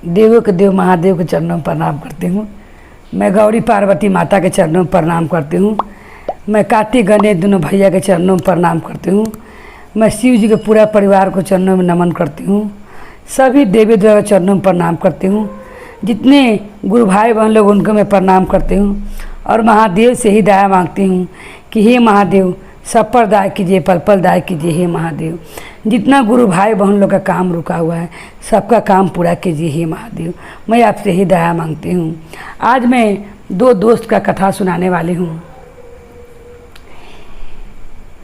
देवों के देव महादेव के चरणों में प्रणाम करती हूँ। मैं गौरी पार्वती माता के चरणों में प्रणाम करती हूँ। मैं कार्तिक गणेश दोनों भैया के चरणों में प्रणाम करती हूँ। मैं शिव जी के पूरा परिवार को चरणों में नमन करती हूँ। सभी देवी देवता के चरणों में प्रणाम करती हूँ। जितने गुरु भाई बहन लोग उनको मैं प्रणाम करती हूँ और महादेव से ही दया मांगती हूँ कि हे महादेव सब पर दया कीजिए, पल पल दया कीजिए। हे महादेव जितना गुरु भाई बहन लोग का काम रुका हुआ है सबका काम पूरा कीजिए। हे महादेव मैं आपसे ही दया मांगती हूँ। आज मैं दो दोस्त का कथा सुनाने वाली हूँ।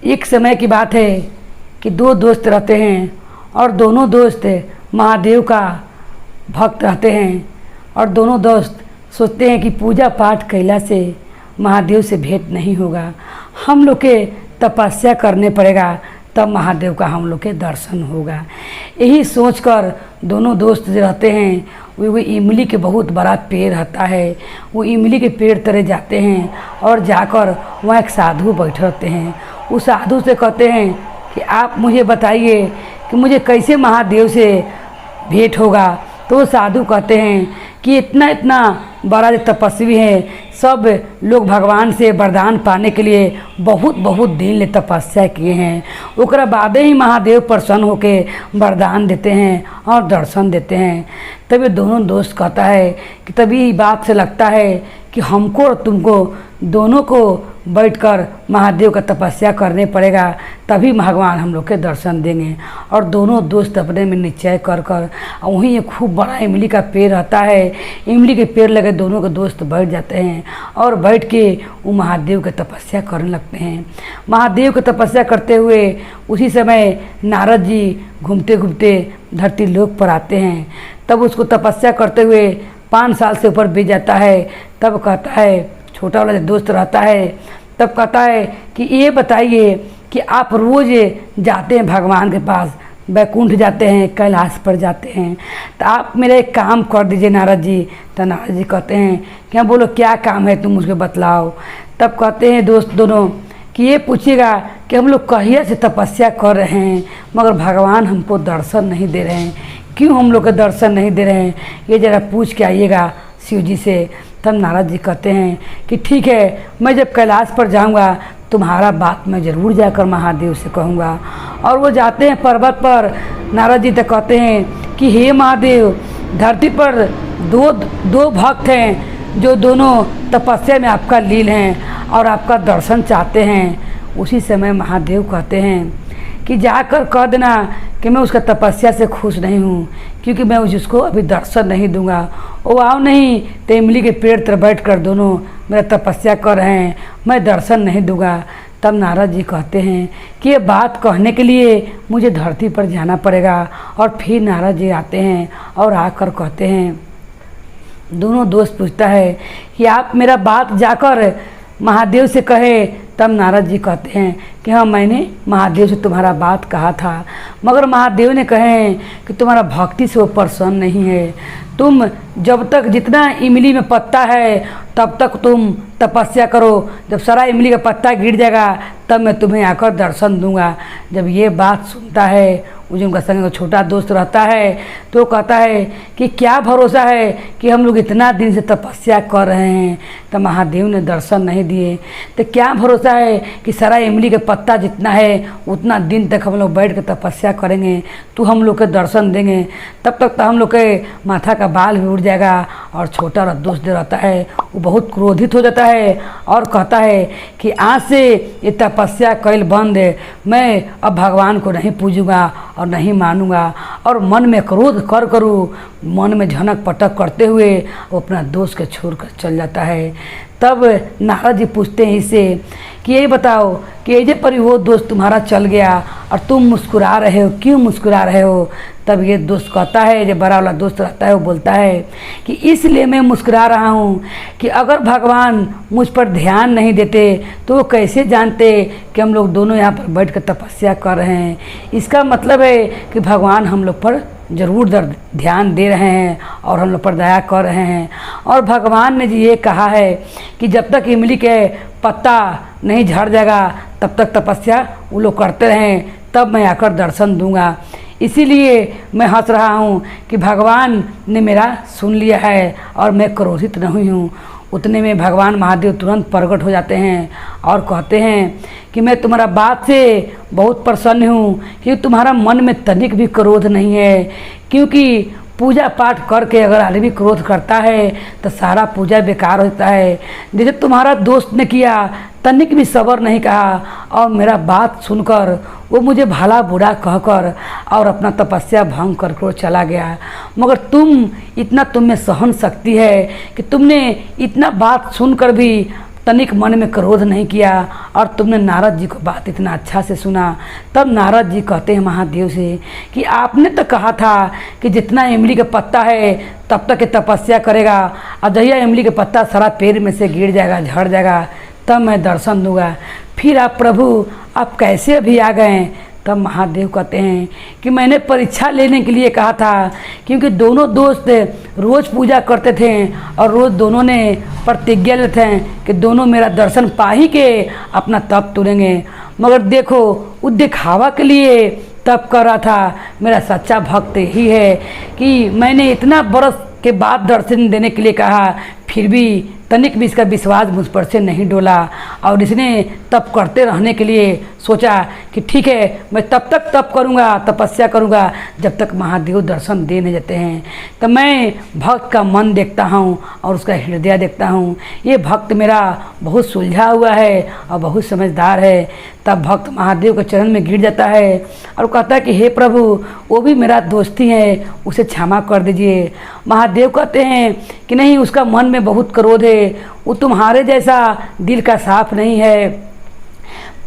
एक समय की बात है कि दो दोस्त रहते हैं और दोनों दोस्त महादेव का भक्त रहते हैं और दोनों दोस्त सोचते हैं कि पूजा पाठ कैला से महादेव से भेंट नहीं होगा, हम लोग के तपस्या करने पड़ेगा तब महादेव का हम लोग के दर्शन होगा। यही सोचकर दोनों दोस्त जो रहते हैं वो इमली के बहुत बड़ा पेड़ रहता है, वो इमली के पेड़ तरह जाते हैं और जाकर वहाँ एक साधु बैठे रहते हैं। उस साधु से कहते हैं कि आप मुझे बताइए कि मुझे कैसे महादेव से भेंट होगा। तो वो साधु कहते हैं कि इतना इतना बड़ा जो तपस्वी है, सब लोग भगवान से वरदान पाने के लिए बहुत बहुत दिन ले तपस्या किए हैं, ओकरा बादे ही महादेव प्रसन्न होके वरदान देते हैं और दर्शन देते हैं। तभी दोनों दोस्त कहता है कि तभी बात से लगता है कि हमको और तुमको दोनों को बैठकर महादेव का तपस्या करने पड़ेगा तभी भगवान हम लोग के दर्शन देंगे। और दोनों दोस्त अपने में निश्चय कर वहीं एक खूब बड़ा इमली का पेड़ रहता है, इमली के पेड़ लगे दोनों के दोस्त बैठ जाते हैं और बैठ के वो महादेव की तपस्या करने लगते हैं। महादेव की तपस्या करते हुए उसी समय नारद जी घूमते घूमते धरती लोक पर आते हैं। तब उसको तपस्या करते हुए 5 साल से ऊपर बीत जाता है। तब कहता है, छोटा वाला दोस्त रहता है, तब कहता है कि ये बताइए कि आप रोज़ जाते हैं भगवान के पास, बैकुंठ जाते हैं, कैलाश पर जाते हैं, तो आप मेरा एक काम कर दीजिए नारद जी। तो नारद जी कहते हैं कि हाँ बोलो क्या काम है तुम मुझको बतलाओ। तब कहते हैं दोस्त दोनों कि ये पूछिएगा कि हम लोग कहिए से तपस्या कर रहे हैं मगर भगवान हमको दर्शन नहीं दे रहे हैं, क्यों हम लोग के दर्शन नहीं दे रहे हैं, ये ज़रा पूछ के आइएगा शिव जी से। तब नारद जी कहते हैं कि ठीक है, मैं जब कैलाश पर जाऊंगा तुम्हारा बात मैं ज़रूर जाकर महादेव से कहूँगा। और वो जाते हैं पर्वत पर। नारद जी तो कहते हैं कि हे महादेव धरती पर दो भक्त हैं जो दोनों तपस्या में आपका लीन हैं और आपका दर्शन चाहते हैं। उसी समय महादेव कहते हैं कि जाकर कह देना कि मैं उसका तपस्या से खुश नहीं हूँ क्योंकि मैं उसको अभी दर्शन नहीं दूंगा। वो आओ नहीं तो इमली के पेड़ पर बैठ कर दोनों मेरा तपस्या कर रहे हैं, मैं दर्शन नहीं दूंगा। तब नारद जी कहते हैं कि ये बात कहने के लिए मुझे धरती पर जाना पड़ेगा। और फिर नारद जी आते हैं और आकर कहते हैं, दोनों दोस्त पूछता है कि आप मेरा बात जाकर महादेव से कहे। तब नारद जी कहते हैं कि हाँ मैंने महादेव से तुम्हारा बात कहा था मगर महादेव ने कहे कि तुम्हारा भक्ति से वो प्रसन्न नहीं है। तुम जब तक जितना इमली में पत्ता है तब तक तुम तपस्या करो, जब सारा इमली का पत्ता गिर जाएगा तब मैं तुम्हें आकर दर्शन दूंगा। जब ये बात सुनता है वो जो उनका संग छोटा दोस्त रहता है तो कहता है कि क्या भरोसा है कि हम लोग इतना दिन से तपस्या कर रहे हैं तो महादेव ने दर्शन नहीं दिए, तो क्या भरोसा है कि सारा इमली का पत्ता जितना है उतना दिन तक हम लोग बैठ कर तपस्या करेंगे तो हम लोग के दर्शन देंगे। तब तक तो हम लोग के माथा का बाल भी उड़ जाएगा। और छोटा दोस्त जो रहता है वो बहुत क्रोधित हो जाता है और कहता है कि आज से ये तपस्या कैल बंद है, मैं अब भगवान को नहीं पूजूंगा और नहीं मानूंगा। और मन में क्रोध कर करूँ, मन में झनक पटक करते हुए वो अपना दोस्त के छोड़ कर चल जाता है। तब नारद जी पूछते हैं इससे कि ये बताओ कि ये पर वो दोस्त तुम्हारा चल गया और तुम मुस्कुरा रहे हो, क्यों मुस्कुरा रहे हो। तब ये दोस्त कहता है, जो बड़ा वाला दोस्त रहता है वो बोलता है कि इसलिए मैं मुस्कुरा रहा हूँ कि अगर भगवान मुझ पर ध्यान नहीं देते तो वो कैसे जानते कि हम लोग दोनों यहाँ पर बैठ कर तपस्या कर रहे हैं। इसका मतलब है कि भगवान हम लोग पर ज़रूर ध्यान दे रहे हैं और हम लोग पर दया कर रहे हैं। और भगवान ने जी ये कहा है कि जब तक इमली के पत्ता नहीं झड़ जाएगा तब तक तपस्या वो लोग करते रहें, तब मैं आकर दर्शन दूंगा। इसीलिए मैं हंस रहा हूँ कि भगवान ने मेरा सुन लिया है और मैं क्रोधित नहीं हूँ। उतने में भगवान महादेव तुरंत प्रकट हो जाते हैं और कहते हैं कि मैं तुम्हारा बात से बहुत प्रसन्न हूँ कि तुम्हारा मन में तनिक भी क्रोध नहीं है, क्योंकि पूजा पाठ करके अगर आदमी क्रोध करता है तो सारा पूजा बेकार होता है। जैसे तुम्हारा दोस्त ने किया, तनिक भी सब्र नहीं कहा और मेरा बात सुनकर वो मुझे भला बुरा कहकर और अपना तपस्या भंग करके वो चला गया। मगर तुम में सहन शक्ति है कि तुमने इतना बात सुनकर भी तनिक मन में क्रोध नहीं किया और तुमने नारद जी को बात इतना अच्छा से सुना। तब नारद जी कहते हैं महादेव से कि आपने तो कहा था कि जितना इमली का पत्ता है तब तक ये तपस्या करेगा, और जहिया इमली का पत्ता सारा पेड़ में से गिर जाएगा, झड़ जाएगा, तब मैं दर्शन दूंगा। फिर आप प्रभु आप कैसे अभी आ गए? तब महादेव कहते हैं कि मैंने परीक्षा लेने के लिए कहा था, क्योंकि दोनों दोस्त रोज़ पूजा करते थे और रोज़ दोनों ने प्रतिज्ञा लेते थे कि दोनों मेरा दर्शन पा ही के अपना तप तोड़ेंगे। मगर देखो वो दिखावा के लिए तप कर रहा था। मेरा सच्चा भक्त ही है कि मैंने इतना बरस के बाद दर्शन देने के लिए कहा, फिर भी तनिक भी इसका विश्वास मुझ पर से नहीं डोला और इसने तप करते रहने के लिए सोचा कि ठीक है मैं तब तक तप करूँगा, तपस्या करूँगा जब तक महादेव दर्शन दे नहीं देते हैं। तो मैं भक्त का मन देखता हूँ और उसका हृदय देखता हूँ। ये भक्त मेरा बहुत सुलझा हुआ है और बहुत समझदार है। तब भक्त महादेव के चरण में गिर जाता है और कहता है कि हे प्रभु वो भी मेरा दोस्ती है, उसे क्षमा कर दीजिए। महादेव कहते हैं कि नहीं, उसका मन में बहुत क्रोध है, वो तुम्हारे जैसा दिल का साफ नहीं है,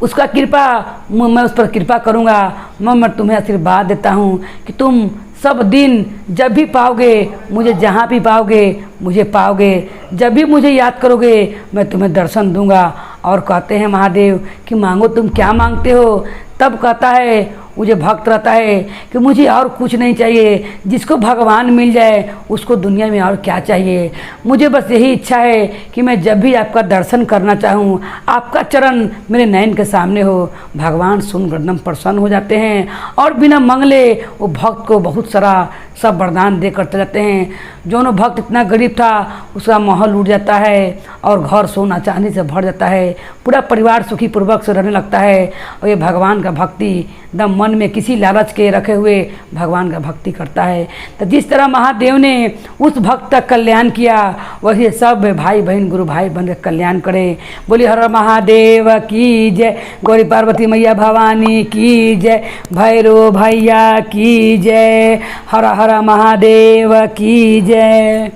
उसका कृपा मैं उस पर कृपा करूँगा। मैं तुम्हें आशीर्वाद देता हूँ कि तुम सब दिन जब भी पाओगे मुझे, जहाँ भी पाओगे मुझे पाओगे, जब भी मुझे याद करोगे मैं तुम्हें दर्शन दूंगा। और कहते हैं महादेव कि मांगो, तुम क्या मांगते हो? तब कहता है वो जो भक्त रहता है कि मुझे और कुछ नहीं चाहिए, जिसको भगवान मिल जाए उसको दुनिया में और क्या चाहिए। मुझे बस यही इच्छा है कि मैं जब भी आपका दर्शन करना चाहूँ, आपका चरण मेरे नयन के सामने हो। भगवान सुनकर एकदम प्रसन्न हो जाते हैं और बिना मंगले वो भक्त को बहुत सारा सब वरदान दे करते रहते हैं। जो भक्त इतना गरीब था उसका महल उड़ जाता है और घर सोना चांदी से भर जाता है, पूरा परिवार सुखी पूर्वक से रहने लगता है। और ये भगवान का भक्ति एकदम मन में किसी लालच के रखे हुए भगवान का भक्ति करता है। तो जिस तरह महादेव ने उस भक्त का कल्याण किया, वही सब भाई बहन गुरु भाई बन के कल्याण करे। बोली हर महादेव की जय, गौरी पार्वती मैया भवानी की जय, भैरव भैया की जय, हर हर महादेव की जय।